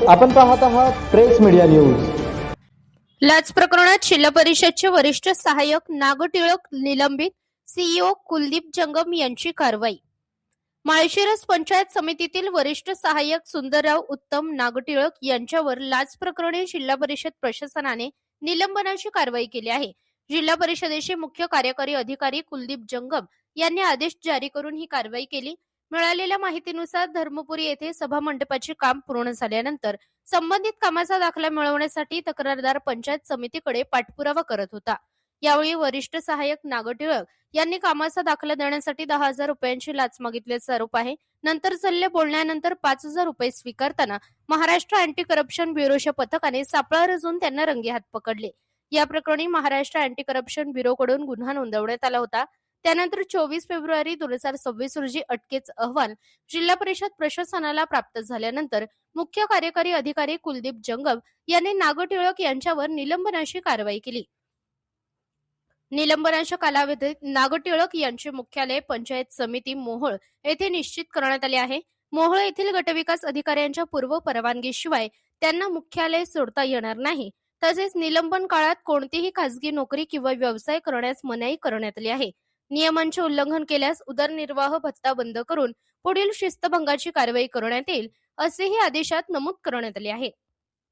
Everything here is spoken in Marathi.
आपण पाहत आहात प्रेस मीडिया न्यूज। लाच प्रकरणात जिल्हा परिषदचे वरिष्ठ सहाय्यक नागटिळक निलंबित, सीईओ कुलदीप जंगम यांची कारवाई। माळशिरस पंचायत समितीतील वरिष्ठ सहाय्यक सुंदरराव उत्तम नागटिळक यांच्यावर लाच प्रकरणी जिल्हा परिषद प्रशासनाने निलंबनाची कारवाई केली आहे। जिल्हा परिषदेचे मुख्य कार्यकारी अधिकारी कुलदीप जंगम यांनी आदेश जारी करून ही कारवाई केली। मिळालेल्या माहितीनुसार धर्मपुरी येथे सभा मंडपाचे काम पूर्ण झाल्यानंतर संबंधित कामाचा दाखला मिळवण्यासाठी तक्रारदार पंचायत समितीकडे पाठपुरावा करत होता। यावेळी वरिष्ठ सहाय्यक नागटिळक यांनी कामाचा दाखला देण्यासाठी 10,000 रुपयांची लाच मागितल्याचा आरोप आहे। नंतर चालल्या बोलण्यानंतर 5,000 रुपये स्वीकारताना महाराष्ट्र अँटी करप्शन ब्युरोच्या पथकाने सापळा रचून त्यांना रंगेहात पकडले। या प्रकरणी महाराष्ट्र अँटी करप्शन ब्युरोकडून गुन्हा नोंदवण्यात आला होता। त्यानंतर 24 फेब्रुवारी 2026 रोजी अटकेचा अहवाल जिल्हा परिषद प्रशासनाला प्राप्त झाल्यानंतर मुख्य कार्यकारी अधिकारी कुलदीप जंगम यांनी नागटिळक यांच्यावर निलंबनाची कारवाई केली। निलंबनाच्या कालावधीत नागटिळक यांचे मुख्यालय पंचायत समिती मोहोळ येथे निश्चित करण्यात आले आहे। मोहोळ येथील गटविकास अधिकाऱ्यांच्या पूर्व परवानगीशिवाय त्यांना मुख्यालय सोडता येणार नाही। तसेच निलंबन काळात कोणतीही खासगी नोकरी किंवा व्यवसाय करण्यास मनाई करण्यात आली आहे। नियमांचे उल्लंघन केल्यास उदरनिर्वाह भत्ता बंद करून पुढील शिस्तभंगाची कारवाई करण्यात येईल, असेही आदेशात नमूद करण्यात आले आहे।